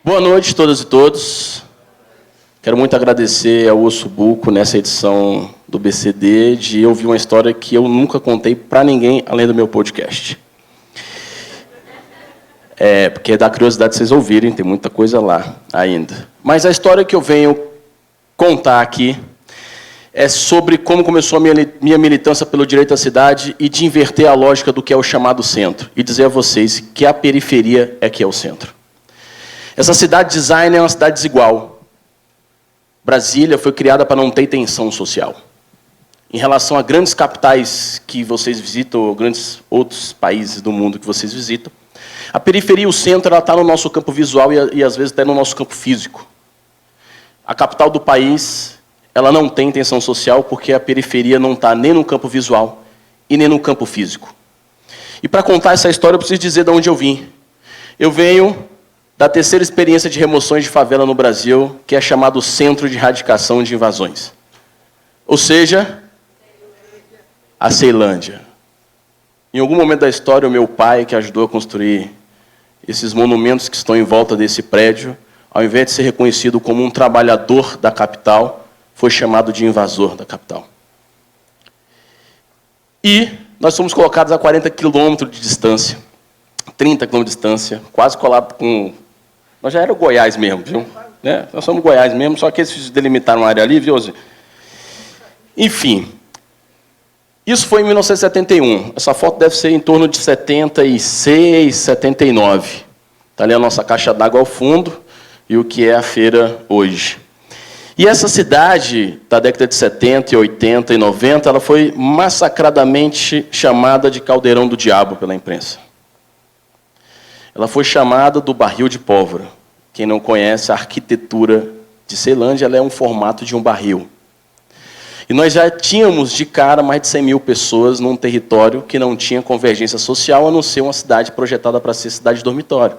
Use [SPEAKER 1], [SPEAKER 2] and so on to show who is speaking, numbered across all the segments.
[SPEAKER 1] Boa noite a todas e todos. Quero muito agradecer ao Osso Buco nessa edição do BCD de ouvir uma história que eu nunca contei para ninguém além do meu podcast. Porque dá curiosidade de vocês ouvirem, tem muita coisa lá ainda. Mas a história que eu venho contar aqui é sobre como começou a minha militância pelo direito à cidade e de inverter a lógica do que é o chamado centro e dizer a vocês que a periferia é que é o centro. Essa cidade design é uma cidade desigual. Brasília foi criada para não ter tensão social. Em relação a grandes capitais que vocês visitam, ou grandes outros países do mundo que vocês visitam, a periferia e o centro está no nosso campo visual e às vezes até no nosso campo físico. A capital do país, ela não tem tensão social porque a periferia não está nem no campo visual e nem no campo físico. E para contar essa história, eu preciso dizer de onde eu vim. Eu venho da terceira experiência de remoções de favela no Brasil, que é chamado Centro de Erradicação de Invasões. Ou seja, a Ceilândia. Em algum momento da história, o meu pai, que ajudou a construir esses monumentos que estão em volta desse prédio, ao invés de ser reconhecido como um trabalhador da capital, foi chamado de invasor da capital. E nós fomos colocados a 40 quilômetros de distância, 30 quilômetros de distância, quase colado com... Nós já era o Goiás mesmo, viu? Né? Nós somos Goiás mesmo, só que eles delimitaram uma área ali, viu? Enfim, isso foi em 1971. Essa foto deve ser em torno de 76, 79. Está ali a nossa caixa d'água ao fundo e o que é a feira hoje. E essa cidade, da década de 70, 80 e 90, ela foi massacradamente chamada de Caldeirão do Diabo pela imprensa. Ela foi chamada do barril de pólvora. Quem não conhece a arquitetura de Ceilândia, ela é um formato de um barril. E nós já tínhamos de cara mais de 100 mil pessoas num território que não tinha convergência social, a não ser uma cidade projetada para ser cidade de dormitório.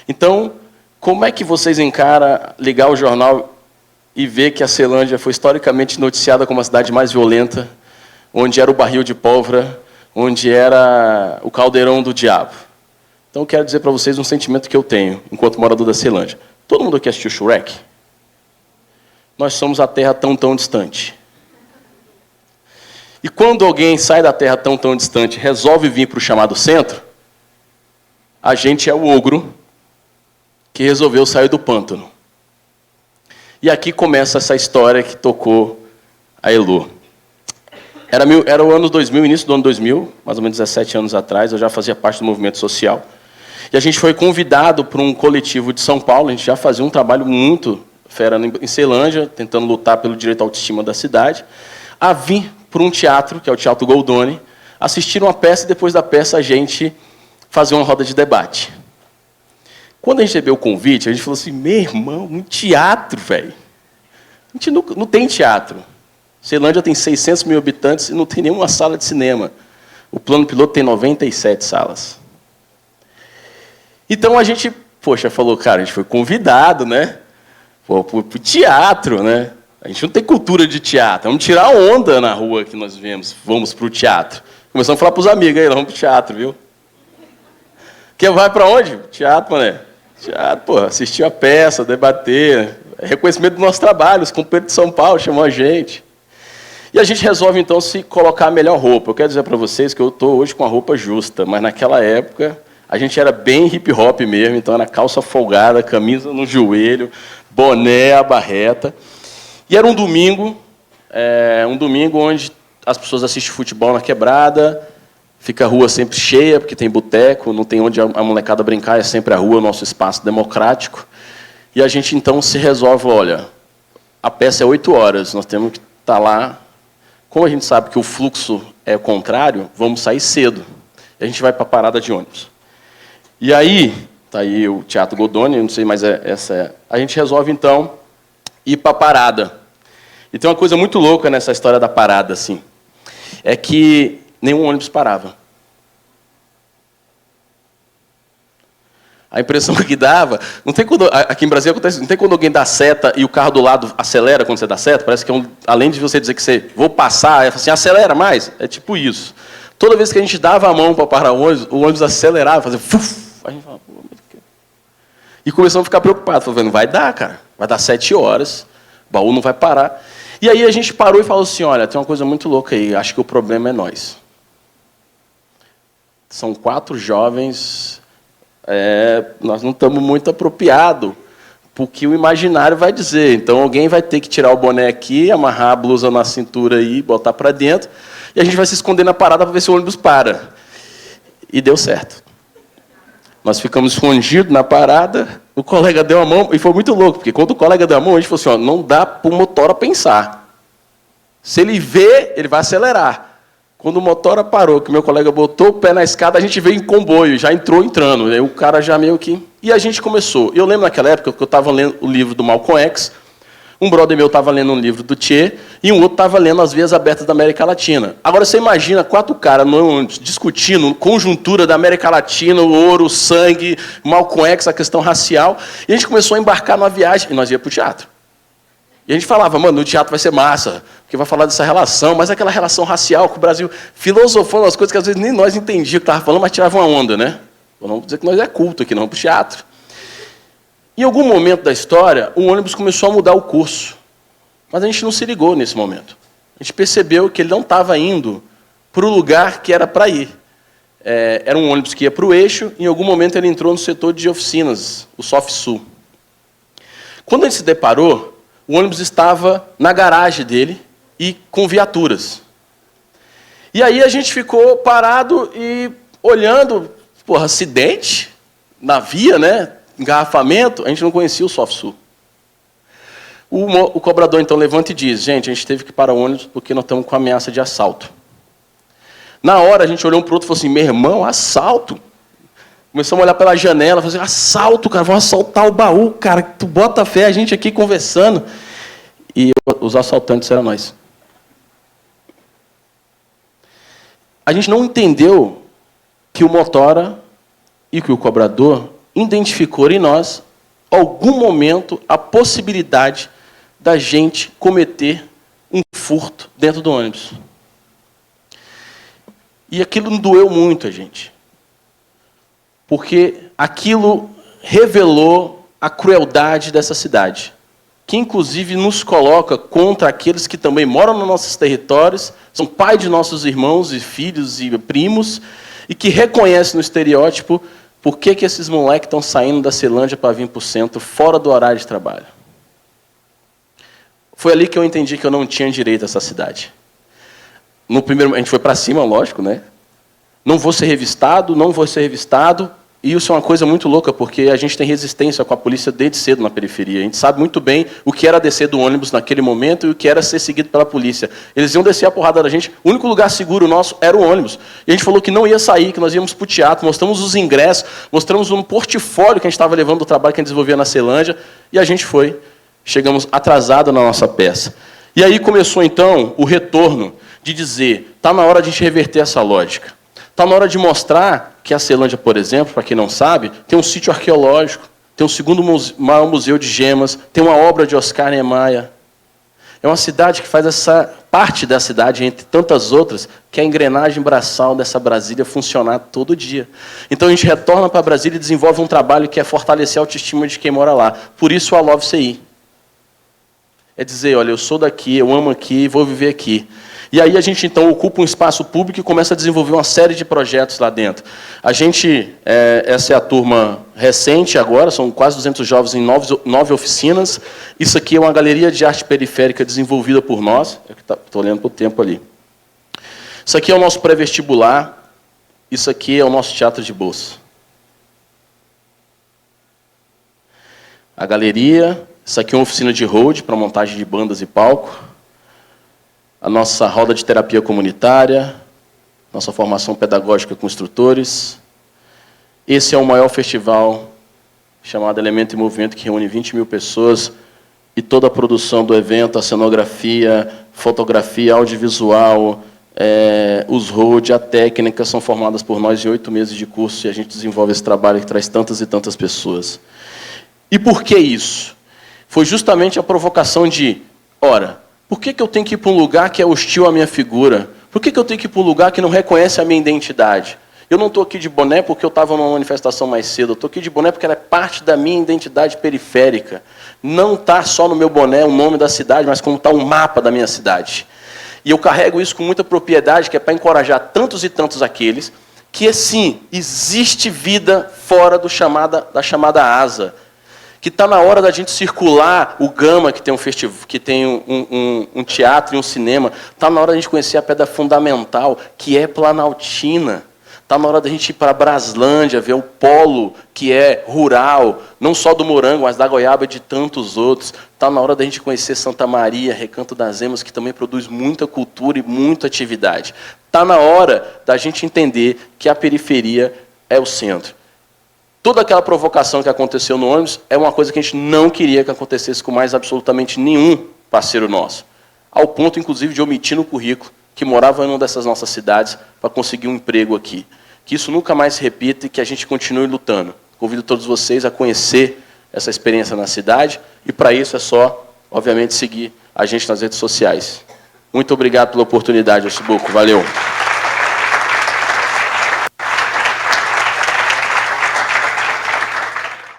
[SPEAKER 1] Então, como é que vocês encaram ligar o jornal e ver que a Ceilândia foi historicamente noticiada como a cidade mais violenta, onde era o barril de pólvora, onde era o caldeirão do diabo? Então, eu quero dizer para vocês um sentimento que eu tenho, enquanto morador da Ceilândia. Todo mundo aqui assistiu Shrek? Nós somos a terra tão distante. E quando alguém sai da terra tão distante e resolve vir para o chamado centro, a gente é o ogro que resolveu sair do pântano. E aqui começa essa história que tocou a Elô. Era o ano 2000, início do ano 2000, mais ou menos 17 anos atrás, eu já fazia parte do movimento social. E a gente foi convidado por um coletivo de São Paulo, a gente já fazia um trabalho muito fera em Ceilândia, tentando lutar pelo direito à autoestima da cidade, a vir para um teatro, que é o Teatro Goldoni, assistir uma peça e depois da peça a gente fazer uma roda de debate. Quando a gente recebeu o convite, a gente falou assim, meu irmão, um teatro, velho. A gente não tem teatro. Ceilândia tem 600 mil habitantes e não tem nenhuma sala de cinema. O plano piloto tem 97 salas. Então a gente, falou, cara, a gente foi convidado, né? Para o teatro, né? A gente não tem cultura de teatro. Vamos tirar onda na rua que nós vamos para o teatro. Começamos a falar para os amigos, aí, vamos para o teatro, viu? Que vai para onde? Teatro, mané. Teatro, assistir a peça, debater. Reconhecimento do nosso trabalho, os companheiros de São Paulo chamam a gente. E a gente resolve, então, se colocar a melhor roupa. Eu quero dizer para vocês que eu estou hoje com a roupa justa, mas naquela época a gente era bem hip-hop mesmo, então era calça folgada, camisa no joelho, boné, a barreta. E era um domingo onde as pessoas assistem futebol na quebrada, fica a rua sempre cheia, porque tem boteco, não tem onde a molecada brincar, é sempre a rua, nosso espaço democrático. E a gente, então, se resolve, olha, a peça é 8 horas, nós temos que estar lá. Como a gente sabe que o fluxo é o contrário, vamos sair cedo. E a gente vai para a parada de ônibus. E aí, está aí o Teatro Goldoni, não sei, mas a gente resolve, então, ir para a parada. E tem uma coisa muito louca nessa história da parada, assim, é que nenhum ônibus parava. A impressão que dava... Não tem quando, aqui em Brasília acontece, não tem quando alguém dá seta e o carro do lado acelera quando você dá seta? Parece que além de você dizer que você vou passar, é assim, acelera mais. É tipo isso. Toda vez que a gente dava a mão para parar o ônibus acelerava, fazia... Fuf, a gente falava, pô, E começamos a ficar preocupados, falando, não vai dar, cara. Vai dar 7 horas, o baú não vai parar. E aí a gente parou e falou assim, olha, tem uma coisa muito louca aí, acho que o problema é nós. São 4 jovens, nós não estamos muito apropriados porque o imaginário vai dizer. Então alguém vai ter que tirar o boné aqui, amarrar a blusa na cintura aí, botar para dentro, e a gente vai se esconder na parada para ver se o ônibus para. E deu certo. Nós ficamos escondidos na parada, o colega deu a mão, e foi muito louco, porque quando o colega deu a mão, a gente falou assim, ó, não dá para o motora pensar. Se ele vê, ele vai acelerar. Quando o motora parou, que o meu colega botou o pé na escada, a gente veio em comboio, já entrando. Aí o cara já meio que... E a gente começou. Eu lembro naquela época que eu estava lendo o livro do Malcolm X, um brother meu estava lendo um livro do Che, e um outro estava lendo As Vias Abertas da América Latina. Agora, você imagina 4 caras discutindo conjuntura da América Latina, o ouro, o sangue, Malcolm X, a questão racial, e a gente começou a embarcar numa viagem, e nós íamos para o teatro. E a gente falava, mano, o teatro vai ser massa, porque vai falar dessa relação, mas aquela relação racial com o Brasil, filosofando as coisas que às vezes nem nós entendíamos o que estava falando, mas tirava uma onda, né? Vamos dizer que nós é culto aqui, não para o teatro. Em algum momento da história, o ônibus começou a mudar o curso. Mas a gente não se ligou nesse momento. A gente percebeu que ele não estava indo para o lugar que era para ir. Era um ônibus que ia para o eixo, e em algum momento ele entrou no setor de oficinas, o SOFSul. Quando a gente se deparou, o ônibus estava na garagem dele e com viaturas. E aí a gente ficou parado e olhando, porra, acidente na via, né? Engarrafamento, a gente não conhecia o SOFSul. O cobrador, então, levanta e diz, gente, a gente teve que parar o ônibus porque nós estamos com ameaça de assalto. Na hora, a gente olhou um para o outro e falou assim, meu irmão, assalto? Começamos a olhar pela janela, falou assim, assalto, cara, vão assaltar o baú, cara, tu bota fé, a gente aqui conversando. E os assaltantes eram nós. A gente não entendeu que o motora e que o cobrador identificou em nós, algum momento, a possibilidade da gente cometer um furto dentro do ônibus. E aquilo não doeu muito a gente. Porque aquilo revelou a crueldade dessa cidade, que inclusive nos coloca contra aqueles que também moram nos nossos territórios, são pai de nossos irmãos e filhos e primos, e que reconhecem no estereótipo por que esses moleques estão saindo da Ceilândia para vir para o centro, fora do horário de trabalho. Foi ali que eu entendi que eu não tinha direito a essa cidade. No primeiro, a gente foi para cima, lógico, né? Não vou ser revistado, não vou ser revistado. E isso é uma coisa muito louca, porque a gente tem resistência com a polícia desde cedo na periferia. A gente sabe muito bem o que era descer do ônibus naquele momento e o que era ser seguido pela polícia. Eles iam descer a porrada da gente. O único lugar seguro nosso era o ônibus. E a gente falou que não ia sair, que nós íamos para o teatro, mostramos os ingressos, mostramos um portfólio que a gente estava levando do trabalho que a gente desenvolvia na Ceilândia, e a gente foi. Chegamos atrasados na nossa peça. E aí começou, então, o retorno de dizer, está na hora de a gente reverter essa lógica. Está na hora de mostrar que a Ceilândia, por exemplo, para quem não sabe, tem um sítio arqueológico, tem o segundo maior museu de gemas, tem uma obra de Oscar Niemeyer. É uma cidade que faz essa parte da cidade, entre tantas outras, que é a engrenagem braçal dessa Brasília funcionar todo dia. Então a gente retorna para Brasília e desenvolve um trabalho que é fortalecer a autoestima de quem mora lá. Por isso a Love CI. É dizer, olha, eu sou daqui, eu amo aqui, vou viver aqui. E aí a gente, então, ocupa um espaço público e começa a desenvolver uma série de projetos lá dentro. A gente, essa é a turma recente agora, são quase 200 jovens em 9 oficinas. Isso aqui é uma galeria de arte periférica desenvolvida por nós. Estou olhando para o tempo ali. Isso aqui é o nosso pré-vestibular. Isso aqui é o nosso teatro de bolsa. A galeria, isso aqui é uma oficina de road para montagem de bandas e palco. A nossa roda de terapia comunitária, nossa formação pedagógica com instrutores. Esse é o maior festival chamado Elemento e Movimento, que reúne 20 mil pessoas, e toda a produção do evento, a cenografia, fotografia, audiovisual, os road, a técnica, são formadas por nós em 8 meses de curso, e a gente desenvolve esse trabalho que traz tantas e tantas pessoas. E por que isso? Foi justamente a provocação de, ora, por que eu tenho que ir para um lugar que é hostil à minha figura? Por que eu tenho que ir para um lugar que não reconhece a minha identidade? Eu não estou aqui de boné porque eu estava numa manifestação mais cedo, eu estou aqui de boné porque ela é parte da minha identidade periférica. Não está só no meu boné o nome da cidade, mas como está um mapa da minha cidade. E eu carrego isso com muita propriedade, que é para encorajar tantos e tantos aqueles que, sim, existe vida fora da chamada asa. Que está na hora da gente circular o Gama, que tem um festival, que tem um teatro e um cinema. Está na hora da gente conhecer a Pedra Fundamental, que é Planaltina. Está na hora da gente ir para Braslândia, ver o polo, que é rural, não só do morango, mas da goiaba e de tantos outros. Está na hora da gente conhecer Santa Maria, Recanto das Emas, que também produz muita cultura e muita atividade. Está na hora da gente entender que a periferia é o centro. Toda aquela provocação que aconteceu no ônibus é uma coisa que a gente não queria que acontecesse com mais absolutamente nenhum parceiro nosso. Ao ponto, inclusive, de omitir no currículo que morava em uma dessas nossas cidades para conseguir um emprego aqui. Que isso nunca mais se repita e que a gente continue lutando. Convido todos vocês a conhecer essa experiência na cidade e, para isso, é só, obviamente, seguir a gente nas redes sociais. Muito obrigado pela oportunidade, Ossubuco. Valeu.